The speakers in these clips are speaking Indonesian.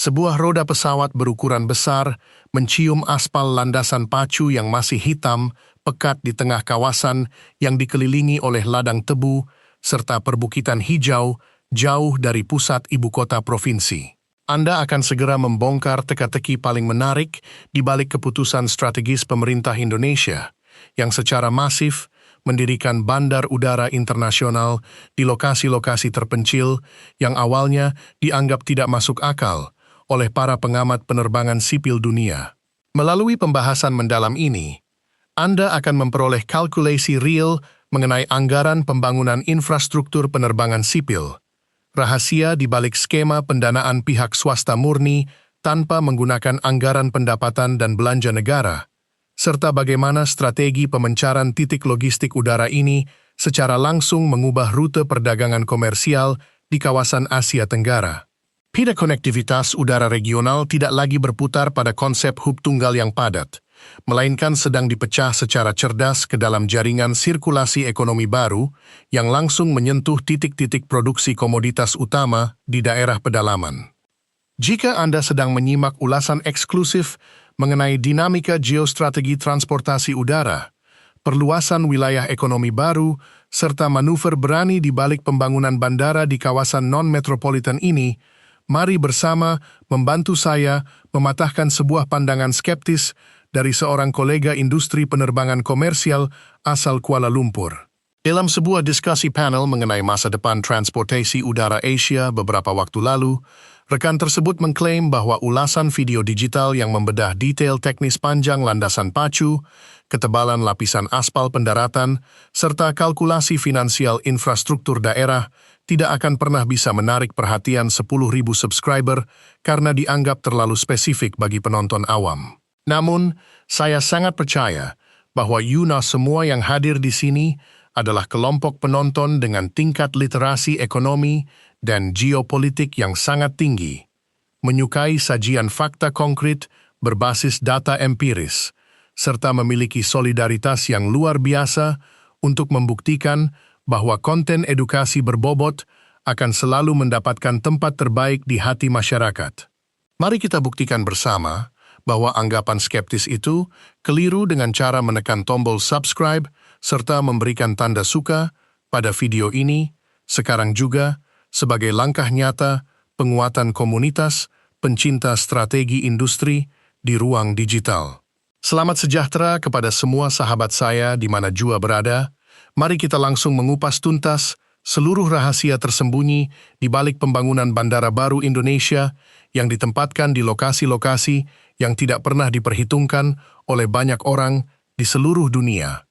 Sebuah roda pesawat berukuran besar mencium aspal landasan pacu yang masih hitam, pekat di tengah kawasan yang dikelilingi oleh ladang tebu serta perbukitan hijau jauh dari pusat ibu kota provinsi. Anda akan segera membongkar teka-teki paling menarik di balik keputusan strategis pemerintah Indonesia yang secara masif mendirikan bandar udara internasional di lokasi-lokasi terpencil yang awalnya dianggap tidak masuk akal oleh para pengamat penerbangan sipil dunia. Melalui pembahasan mendalam ini, Anda akan memperoleh kalkulasi real mengenai anggaran pembangunan infrastruktur penerbangan sipil, rahasia di balik skema pendanaan pihak swasta murni tanpa menggunakan anggaran pendapatan dan belanja negara, serta bagaimana strategi pemencaran titik logistik udara ini secara langsung mengubah rute perdagangan komersial di kawasan Asia Tenggara. Pita konektivitas udara regional tidak lagi berputar pada konsep hub tunggal yang padat, melainkan sedang dipecah secara cerdas ke dalam jaringan sirkulasi ekonomi baru yang langsung menyentuh titik-titik produksi komoditas utama di daerah pedalaman. Jika Anda sedang menyimak ulasan eksklusif mengenai dinamika geostrategi transportasi udara, perluasan wilayah ekonomi baru, serta manuver berani di balik pembangunan bandara di kawasan non-metropolitan ini, mari bersama membantu saya mematahkan sebuah pandangan skeptis dari seorang kolega industri penerbangan komersial asal Kuala Lumpur. Dalam sebuah diskusi panel mengenai masa depan transportasi udara Asia beberapa waktu lalu, rekan tersebut mengklaim bahwa ulasan video digital yang membedah detail teknis panjang landasan pacu, ketebalan lapisan aspal pendaratan, serta kalkulasi finansial infrastruktur daerah tidak akan pernah bisa menarik perhatian 10.000 subscriber karena dianggap terlalu spesifik bagi penonton awam. Namun, saya sangat percaya bahwa semua yang hadir di sini adalah kelompok penonton dengan tingkat literasi ekonomi dan geopolitik yang sangat tinggi, menyukai sajian fakta konkret berbasis data empiris, serta memiliki solidaritas yang luar biasa untuk membuktikan bahwa konten edukasi berbobot akan selalu mendapatkan tempat terbaik di hati masyarakat. Mari kita buktikan bersama bahwa anggapan skeptis itu keliru dengan cara menekan tombol subscribe serta memberikan tanda suka pada video ini sekarang juga sebagai langkah nyata penguatan komunitas pencinta strategi industri di ruang digital. Selamat sejahtera kepada semua sahabat saya di mana jua berada. Mari kita langsung mengupas tuntas seluruh rahasia tersembunyi di balik pembangunan bandara baru Indonesia yang ditempatkan di lokasi-lokasi yang tidak pernah diperhitungkan oleh banyak orang di seluruh dunia.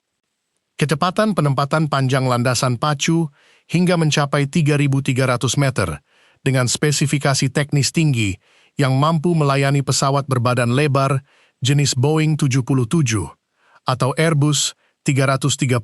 Kecepatan penempatan panjang landasan pacu hingga mencapai 3.300 meter dengan spesifikasi teknis tinggi yang mampu melayani pesawat berbadan lebar jenis Boeing 77 atau Airbus 330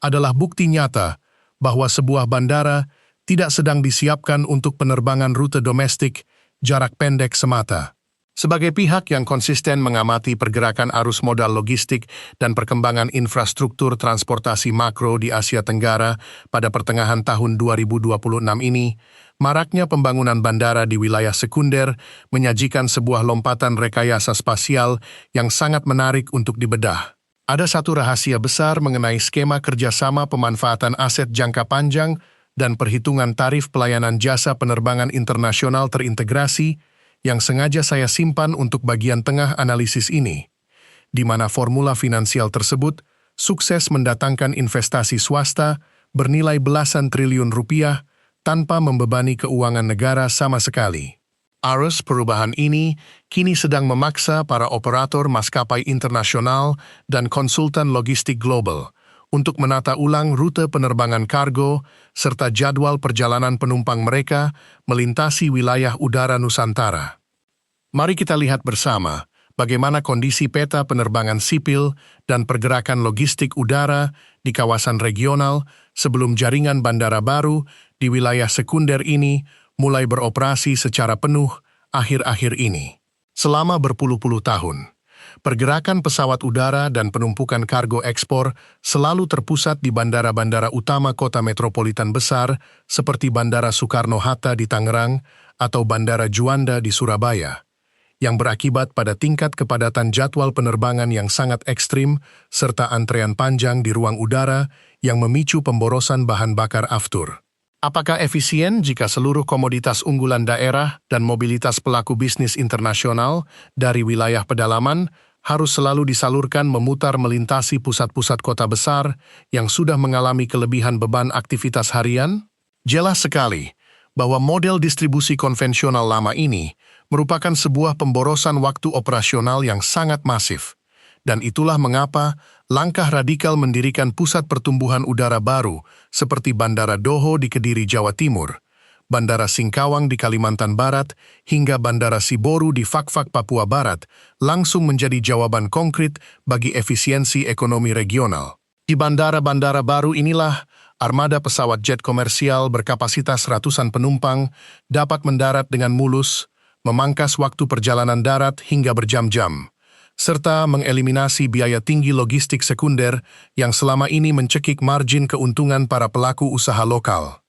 adalah bukti nyata bahwa sebuah bandara tidak sedang disiapkan untuk penerbangan rute domestik jarak pendek semata. Sebagai pihak yang konsisten mengamati pergerakan arus modal logistik dan perkembangan infrastruktur transportasi makro di Asia Tenggara pada pertengahan tahun 2026 ini, maraknya pembangunan bandara di wilayah sekunder menyajikan sebuah lompatan rekayasa spasial yang sangat menarik untuk dibedah. Ada satu rahasia besar mengenai skema kerjasama pemanfaatan aset jangka panjang dan perhitungan tarif pelayanan jasa penerbangan internasional terintegrasi yang sengaja saya simpan untuk bagian tengah analisis ini, di mana formula finansial tersebut sukses mendatangkan investasi swasta bernilai belasan triliun rupiah tanpa membebani keuangan negara sama sekali. Arus perubahan ini kini sedang memaksa para operator maskapai internasional dan konsultan logistik global untuk menata ulang rute penerbangan kargo serta jadwal perjalanan penumpang mereka melintasi wilayah udara Nusantara. Mari kita lihat bersama bagaimana kondisi peta penerbangan sipil dan pergerakan logistik udara di kawasan regional sebelum jaringan bandara baru di wilayah sekunder ini mulai beroperasi secara penuh akhir-akhir ini. Selama berpuluh-puluh tahun, pergerakan pesawat udara dan penumpukan kargo ekspor selalu terpusat di bandara-bandara utama kota metropolitan besar seperti Bandara Soekarno-Hatta di Tangerang atau Bandara Juanda di Surabaya, yang berakibat pada tingkat kepadatan jadwal penerbangan yang sangat ekstrim serta antrean panjang di ruang udara yang memicu pemborosan bahan bakar aftur. Apakah efisien jika seluruh komoditas unggulan daerah dan mobilitas pelaku bisnis internasional dari wilayah pedalaman harus selalu disalurkan memutar melintasi pusat-pusat kota besar yang sudah mengalami kelebihan beban aktivitas harian? Jelas sekali bahwa model distribusi konvensional lama ini merupakan sebuah pemborosan waktu operasional yang sangat masif. Dan itulah mengapa langkah radikal mendirikan pusat pertumbuhan udara baru seperti Bandara Doho di Kediri, Jawa Timur, Bandara Singkawang di Kalimantan Barat, hingga Bandara Siboru di Fakfak, Papua Barat, langsung menjadi jawaban konkret bagi efisiensi ekonomi regional. Di bandara-bandara baru inilah, armada pesawat jet komersial berkapasitas ratusan penumpang dapat mendarat dengan mulus, memangkas waktu perjalanan darat hingga berjam-jam, serta mengeliminasi biaya tinggi logistik sekunder yang selama ini mencekik margin keuntungan para pelaku usaha lokal.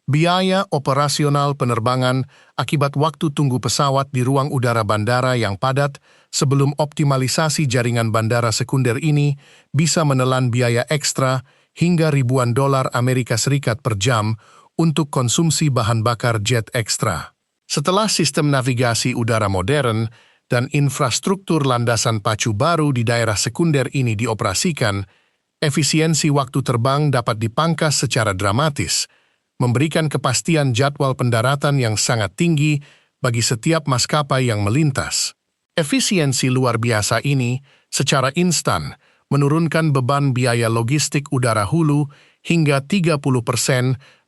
Biaya operasional penerbangan akibat waktu tunggu pesawat di ruang udara bandara yang padat sebelum optimalisasi jaringan bandara sekunder ini bisa menelan biaya ekstra hingga ribuan dolar Amerika Serikat per jam untuk konsumsi bahan bakar jet ekstra. Setelah sistem navigasi udara modern dan infrastruktur landasan pacu baru di daerah sekunder ini dioperasikan, efisiensi waktu terbang dapat dipangkas secara dramatis, memberikan kepastian jadwal pendaratan yang sangat tinggi bagi setiap maskapai yang melintas. Efisiensi luar biasa ini secara instan menurunkan beban biaya logistik udara hulu hingga 30%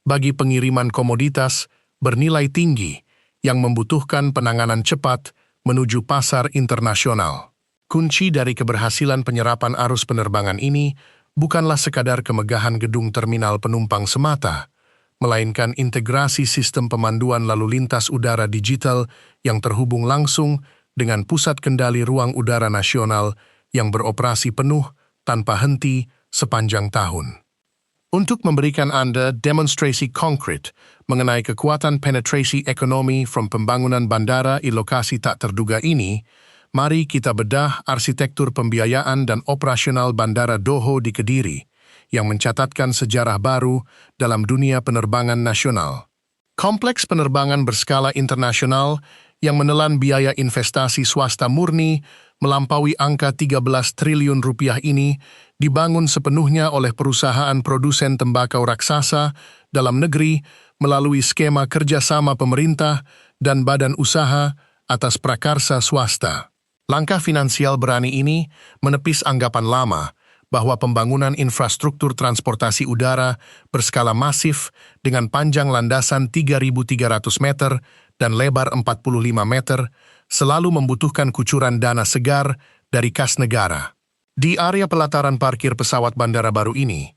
bagi pengiriman komoditas bernilai tinggi yang membutuhkan penanganan cepat menuju pasar internasional. Kunci dari keberhasilan penyerapan arus penerbangan ini bukanlah sekadar kemegahan gedung terminal penumpang semata, melainkan integrasi sistem pemanduan lalu lintas udara digital yang terhubung langsung dengan pusat kendali ruang udara nasional yang beroperasi penuh tanpa henti sepanjang tahun. Untuk memberikan Anda demonstrasi konkret mengenai kekuatan penetrasi ekonomi from pembangunan bandara di lokasi tak terduga ini, mari kita bedah arsitektur pembiayaan dan operasional Bandara Doho di Kediri yang mencatatkan sejarah baru dalam dunia penerbangan nasional. Kompleks penerbangan berskala internasional yang menelan biaya investasi swasta murni melampaui angka 13 triliun rupiah ini dibangun sepenuhnya oleh perusahaan produsen tembakau raksasa dalam negeri melalui skema kerjasama pemerintah dan badan usaha atas prakarsa swasta. Langkah finansial berani ini menepis anggapan lama bahwa pembangunan infrastruktur transportasi udara berskala masif dengan panjang landasan 3.300 meter dan lebar 45 meter selalu membutuhkan kucuran dana segar dari kas negara. Di area pelataran parkir pesawat bandara baru ini,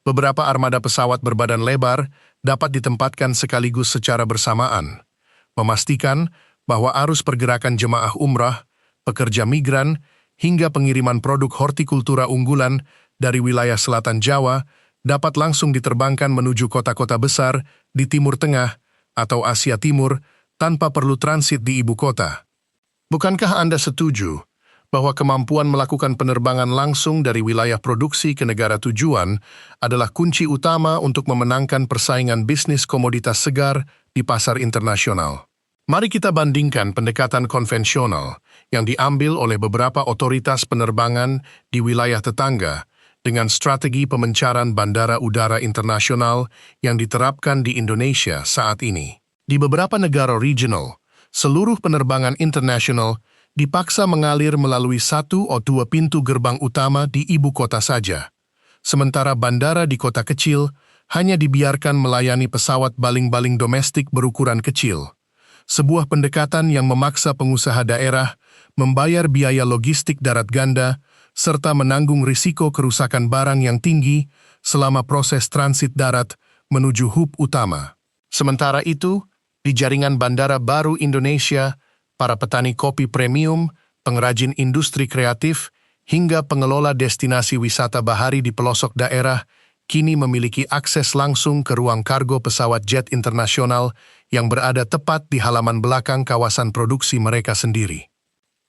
beberapa armada pesawat berbadan lebar dapat ditempatkan sekaligus secara bersamaan, memastikan bahwa arus pergerakan jemaah umrah, pekerja migran, hingga pengiriman produk hortikultura unggulan dari wilayah selatan Jawa dapat langsung diterbangkan menuju kota-kota besar di Timur Tengah atau Asia Timur tanpa perlu transit di ibu kota. Bukankah Anda setuju bahwa kemampuan melakukan penerbangan langsung dari wilayah produksi ke negara tujuan adalah kunci utama untuk memenangkan persaingan bisnis komoditas segar di pasar internasional? Mari kita bandingkan pendekatan konvensional yang diambil oleh beberapa otoritas penerbangan di wilayah tetangga dengan strategi pemencaran bandara udara internasional yang diterapkan di Indonesia saat ini. Di beberapa negara regional, seluruh penerbangan internasional dipaksa mengalir melalui satu atau dua pintu gerbang utama di ibu kota saja. Sementara bandara di kota kecil hanya dibiarkan melayani pesawat baling-baling domestik berukuran kecil. Sebuah pendekatan yang memaksa pengusaha daerah membayar biaya logistik darat ganda serta menanggung risiko kerusakan barang yang tinggi selama proses transit darat menuju hub utama. Sementara itu, di jaringan bandara baru Indonesia, para petani kopi premium, pengrajin industri kreatif, hingga pengelola destinasi wisata bahari di pelosok daerah kini memiliki akses langsung ke ruang kargo pesawat jet internasional yang berada tepat di halaman belakang kawasan produksi mereka sendiri.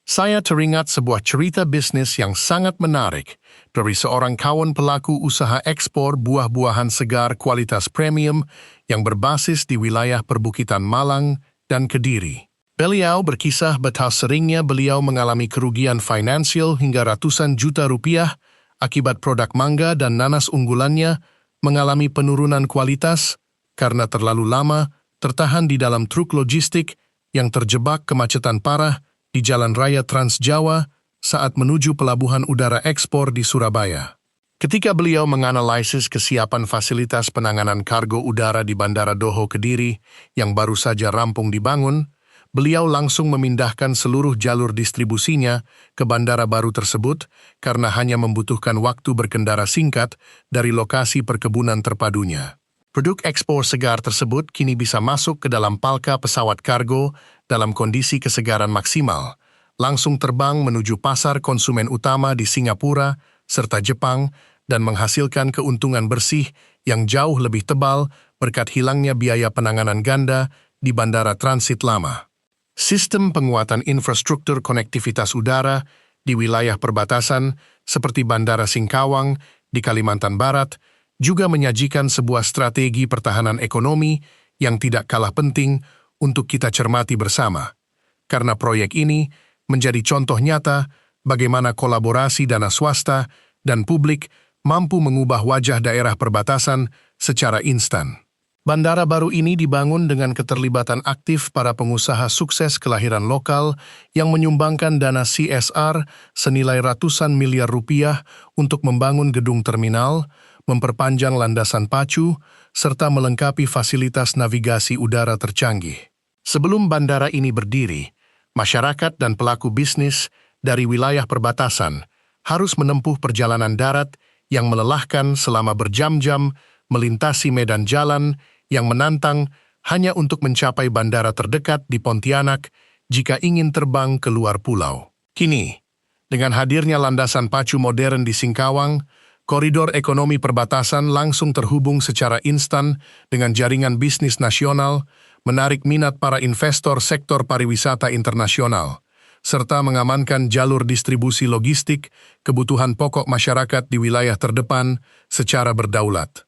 Saya teringat sebuah cerita bisnis yang sangat menarik dari seorang kawan pelaku usaha ekspor buah-buahan segar kualitas premium yang berbasis di wilayah perbukitan Malang dan Kediri. Beliau berkisah betapa seringnya beliau mengalami kerugian finansial hingga ratusan juta rupiah akibat produk mangga dan nanas unggulannya mengalami penurunan kualitas karena terlalu lama tertahan di dalam truk logistik yang terjebak kemacetan parah di Jalan Raya Trans Jawa saat menuju pelabuhan udara ekspor di Surabaya. Ketika beliau menganalisis kesiapan fasilitas penanganan kargo udara di Bandara Doho Kediri yang baru saja rampung dibangun, beliau langsung memindahkan seluruh jalur distribusinya ke bandara baru tersebut karena hanya membutuhkan waktu berkendara singkat dari lokasi perkebunan terpadunya. Produk ekspor segar tersebut kini bisa masuk ke dalam palka pesawat kargo dalam kondisi kesegaran maksimal, langsung terbang menuju pasar konsumen utama di Singapura serta Jepang dan menghasilkan keuntungan bersih yang jauh lebih tebal berkat hilangnya biaya penanganan ganda di bandara transit lama. Sistem penguatan infrastruktur konektivitas udara di wilayah perbatasan seperti Bandara Singkawang di Kalimantan Barat juga menyajikan sebuah strategi pertahanan ekonomi yang tidak kalah penting untuk kita cermati bersama. Karena proyek ini menjadi contoh nyata bagaimana kolaborasi dana swasta dan publik mampu mengubah wajah daerah perbatasan secara instan. Bandara baru ini dibangun dengan keterlibatan aktif para pengusaha sukses kelahiran lokal yang menyumbangkan dana CSR senilai ratusan miliar rupiah untuk membangun gedung terminal, memperpanjang landasan pacu, serta melengkapi fasilitas navigasi udara tercanggih. Sebelum bandara ini berdiri, masyarakat dan pelaku bisnis dari wilayah perbatasan harus menempuh perjalanan darat yang melelahkan selama berjam-jam melintasi medan jalan yang menantang hanya untuk mencapai bandara terdekat di Pontianak jika ingin terbang ke luar pulau. Kini, dengan hadirnya landasan pacu modern di Singkawang, koridor ekonomi perbatasan langsung terhubung secara instan dengan jaringan bisnis nasional, menarik minat para investor sektor pariwisata internasional, serta mengamankan jalur distribusi logistik kebutuhan pokok masyarakat di wilayah terdepan secara berdaulat.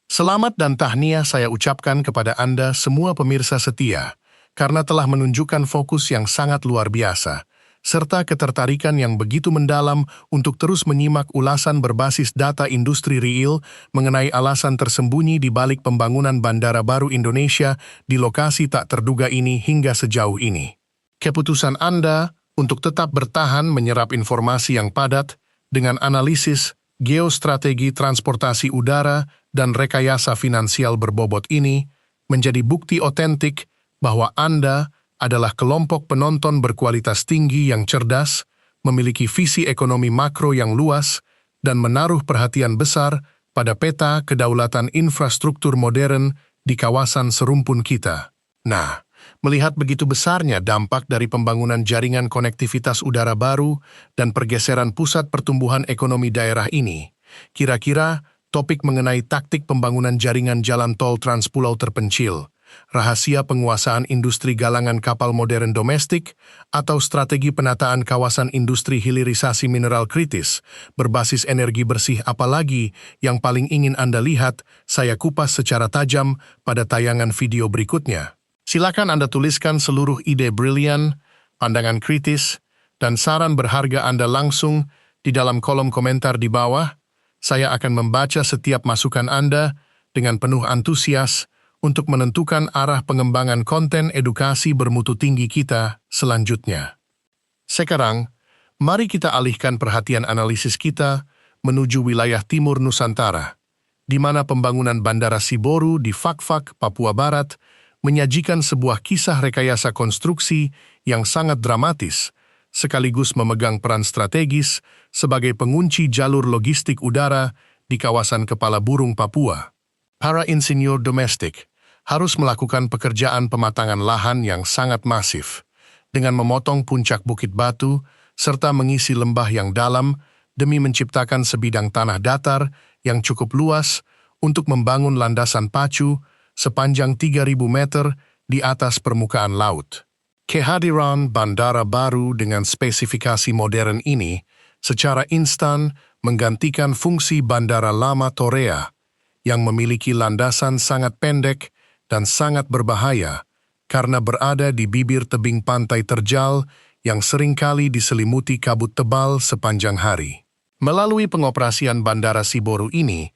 Selamat dan tahniah saya ucapkan kepada Anda semua pemirsa setia, karena telah menunjukkan fokus yang sangat luar biasa, serta ketertarikan yang begitu mendalam untuk terus menyimak ulasan berbasis data industri real mengenai alasan tersembunyi di balik pembangunan Bandara Baru Indonesia di lokasi tak terduga ini hingga sejauh ini. Keputusan Anda untuk tetap bertahan menyerap informasi yang padat dengan analisis geostrategi transportasi udara dan rekayasa finansial berbobot ini menjadi bukti otentik bahwa Anda adalah kelompok penonton berkualitas tinggi yang cerdas, memiliki visi ekonomi makro yang luas, dan menaruh perhatian besar pada peta kedaulatan infrastruktur modern di kawasan serumpun kita. Nah, melihat begitu besarnya dampak dari pembangunan jaringan konektivitas udara baru dan pergeseran pusat pertumbuhan ekonomi daerah ini, kira-kira topik mengenai taktik pembangunan jaringan jalan tol transpulau terpencil, rahasia penguasaan industri galangan kapal modern domestik, atau strategi penataan kawasan industri hilirisasi mineral kritis berbasis energi bersih apalagi yang paling ingin Anda lihat, saya kupas secara tajam pada tayangan video berikutnya. Silakan Anda tuliskan seluruh ide brilian, pandangan kritis, dan saran berharga Anda langsung di dalam kolom komentar di bawah. Saya akan membaca setiap masukan Anda dengan penuh antusias untuk menentukan arah pengembangan konten edukasi bermutu tinggi kita selanjutnya. Sekarang, mari kita alihkan perhatian analisis kita menuju wilayah timur Nusantara, di mana pembangunan Bandara Siboru di Fakfak, Papua Barat, menyajikan sebuah kisah rekayasa konstruksi yang sangat dramatis, sekaligus memegang peran strategis sebagai pengunci jalur logistik udara di kawasan Kepala Burung Papua. Para insinyur domestik harus melakukan pekerjaan pematangan lahan yang sangat masif, dengan memotong puncak bukit batu serta mengisi lembah yang dalam demi menciptakan sebidang tanah datar yang cukup luas untuk membangun landasan pacu sepanjang 3.000 meter di atas permukaan laut. Kehadiran bandara baru dengan spesifikasi modern ini secara instan menggantikan fungsi bandara lama Torea yang memiliki landasan sangat pendek dan sangat berbahaya karena berada di bibir tebing pantai terjal yang seringkali diselimuti kabut tebal sepanjang hari. Melalui pengoperasian Bandara Siboru ini,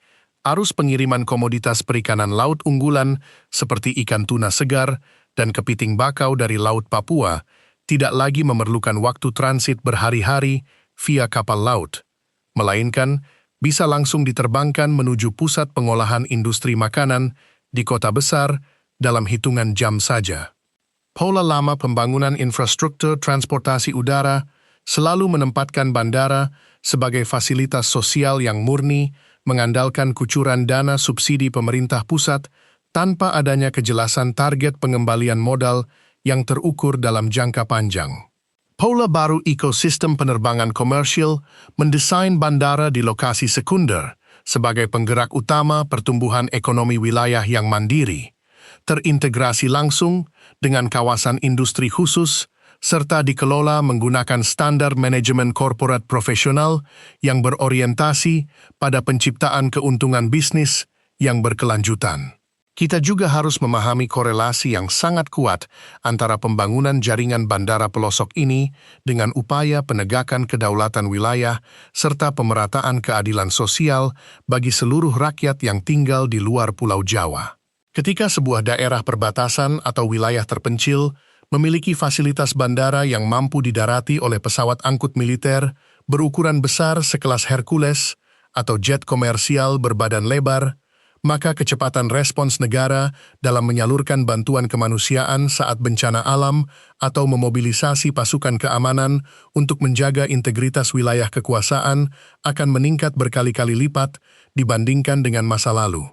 arus pengiriman komoditas perikanan laut unggulan seperti ikan tuna segar dan kepiting bakau dari Laut Papua tidak lagi memerlukan waktu transit berhari-hari via kapal laut, melainkan bisa langsung diterbangkan menuju pusat pengolahan industri makanan di kota besar dalam hitungan jam saja. Pola lama pembangunan infrastruktur transportasi udara selalu menempatkan bandara sebagai fasilitas sosial yang murni, mengandalkan kucuran dana subsidi pemerintah pusat tanpa adanya kejelasan target pengembalian modal yang terukur dalam jangka panjang. Pola baru ekosistem penerbangan komersial mendesain bandara di lokasi sekunder sebagai penggerak utama pertumbuhan ekonomi wilayah yang mandiri, terintegrasi langsung dengan kawasan industri khusus, serta dikelola menggunakan standar manajemen korporat profesional yang berorientasi pada penciptaan keuntungan bisnis yang berkelanjutan. Kita juga harus memahami korelasi yang sangat kuat antara pembangunan jaringan bandara pelosok ini dengan upaya penegakan kedaulatan wilayah serta pemerataan keadilan sosial bagi seluruh rakyat yang tinggal di luar Pulau Jawa. Ketika sebuah daerah perbatasan atau wilayah terpencil memiliki fasilitas bandara yang mampu didarati oleh pesawat angkut militer berukuran besar sekelas Hercules atau jet komersial berbadan lebar, maka kecepatan respons negara dalam menyalurkan bantuan kemanusiaan saat bencana alam atau memobilisasi pasukan keamanan untuk menjaga integritas wilayah kekuasaan akan meningkat berkali-kali lipat dibandingkan dengan masa lalu.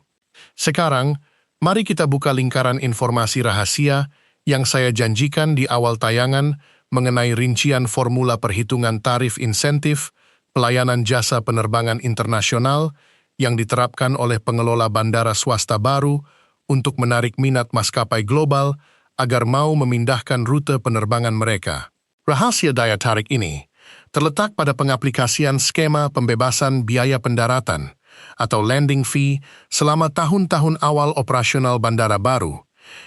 Sekarang, mari kita buka lingkaran informasi rahasia yang saya janjikan di awal tayangan mengenai rincian formula perhitungan tarif insentif pelayanan jasa penerbangan internasional yang diterapkan oleh pengelola bandara swasta baru untuk menarik minat maskapai global agar mau memindahkan rute penerbangan mereka. Rahasia daya tarik ini terletak pada pengaplikasian skema pembebasan biaya pendaratan atau landing fee selama tahun-tahun awal operasional bandara baru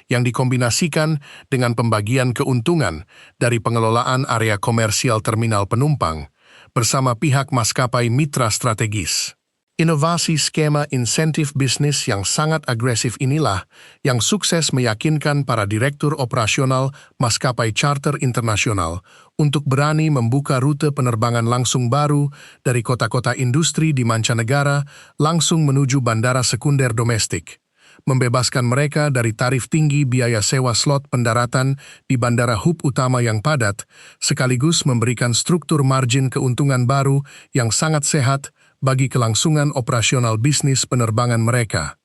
yang dikombinasikan dengan pembagian keuntungan dari pengelolaan area komersial terminal penumpang bersama pihak maskapai mitra strategis. Inovasi skema insentif bisnis yang sangat agresif inilah yang sukses meyakinkan para direktur operasional maskapai charter internasional untuk berani membuka rute penerbangan langsung baru dari kota-kota industri di mancanegara langsung menuju bandara sekunder domestik, membebaskan mereka dari tarif tinggi biaya sewa slot pendaratan di bandara hub utama yang padat, sekaligus memberikan struktur margin keuntungan baru yang sangat sehat bagi kelangsungan operasional bisnis penerbangan mereka.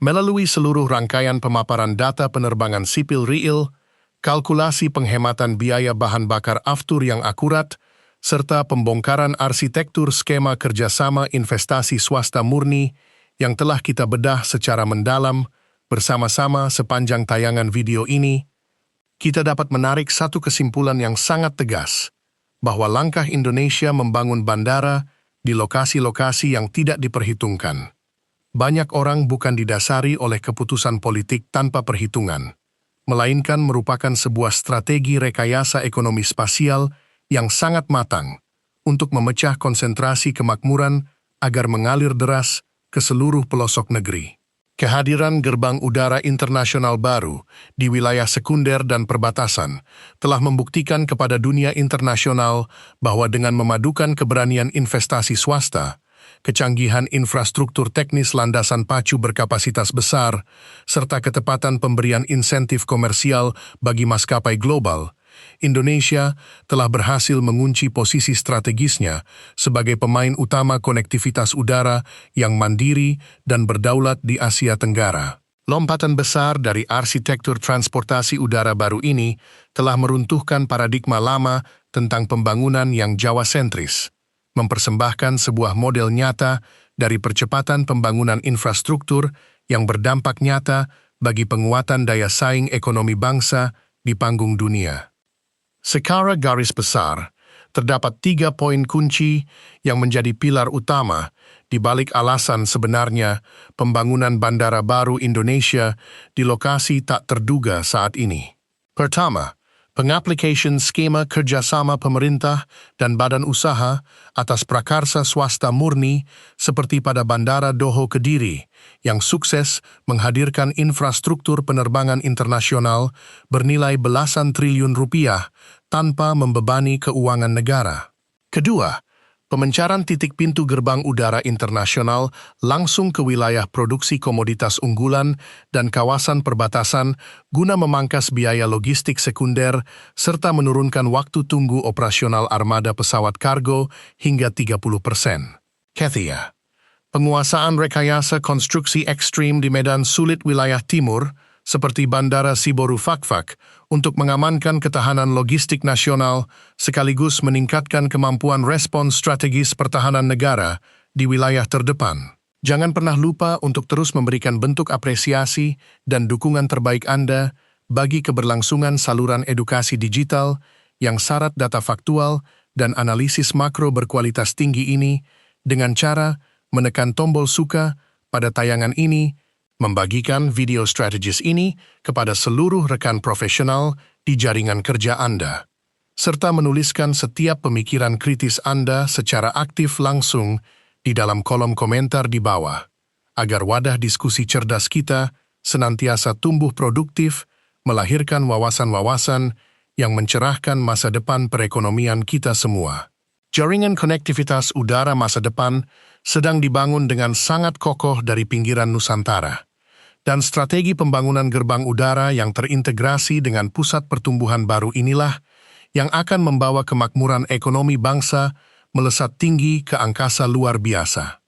Melalui seluruh rangkaian pemaparan data penerbangan sipil real, kalkulasi penghematan biaya bahan bakar aftur yang akurat, serta pembongkaran arsitektur skema kerjasama investasi swasta murni yang telah kita bedah secara mendalam bersama-sama sepanjang tayangan video ini, kita dapat menarik satu kesimpulan yang sangat tegas, bahwa langkah Indonesia membangun bandara di lokasi-lokasi yang tidak diperhitungkan. Banyak orang bukan didasari oleh keputusan politik tanpa perhitungan, melainkan merupakan sebuah strategi rekayasa ekonomi spasial yang sangat matang untuk memecah konsentrasi kemakmuran agar mengalir deras ke seluruh pelosok negeri. Kehadiran gerbang udara internasional baru di wilayah sekunder dan perbatasan telah membuktikan kepada dunia internasional bahwa dengan memadukan keberanian investasi swasta, kecanggihan infrastruktur teknis landasan pacu berkapasitas besar, serta ketepatan pemberian insentif komersial bagi maskapai global, Indonesia telah berhasil mengunci posisi strategisnya sebagai pemain utama konektivitas udara yang mandiri dan berdaulat di Asia Tenggara. Lompatan besar dari arsitektur transportasi udara baru ini telah meruntuhkan paradigma lama tentang pembangunan yang Jawa-sentris, mempersembahkan sebuah model nyata dari percepatan pembangunan infrastruktur yang berdampak nyata bagi penguatan daya saing ekonomi bangsa di panggung dunia. Secara garis besar, terdapat 3 poin kunci yang menjadi pilar utama di balik alasan sebenarnya pembangunan bandara baru Indonesia di lokasi tak terduga saat ini. Pertama, pengaplikasian skema kerjasama pemerintah dan badan usaha atas prakarsa swasta murni seperti pada Bandara Doho Kediri yang sukses menghadirkan infrastruktur penerbangan internasional bernilai belasan triliun rupiah tanpa membebani keuangan negara. Kedua, pemencaran titik pintu gerbang udara internasional langsung ke wilayah produksi komoditas unggulan dan kawasan perbatasan guna memangkas biaya logistik sekunder serta menurunkan waktu tunggu operasional armada pesawat kargo hingga 30%. Ketiga, penguasaan rekayasa konstruksi ekstrim di medan sulit wilayah timur seperti Bandara Siboru Fakfak untuk mengamankan ketahanan logistik nasional sekaligus meningkatkan kemampuan respons strategis pertahanan negara di wilayah terdepan. Jangan pernah lupa untuk terus memberikan bentuk apresiasi dan dukungan terbaik Anda bagi keberlangsungan saluran edukasi digital yang syarat data faktual dan analisis makro berkualitas tinggi ini dengan cara menekan tombol suka pada tayangan ini, membagikan video strategis ini kepada seluruh rekan profesional di jaringan kerja Anda, serta menuliskan setiap pemikiran kritis Anda secara aktif langsung di dalam kolom komentar di bawah, agar wadah diskusi cerdas kita senantiasa tumbuh produktif, melahirkan wawasan-wawasan yang mencerahkan masa depan perekonomian kita semua. Jaringan konektivitas udara masa depan sedang dibangun dengan sangat kokoh dari pinggiran Nusantara, dan strategi pembangunan gerbang udara yang terintegrasi dengan pusat pertumbuhan baru inilah yang akan membawa kemakmuran ekonomi bangsa melesat tinggi ke angkasa luar biasa.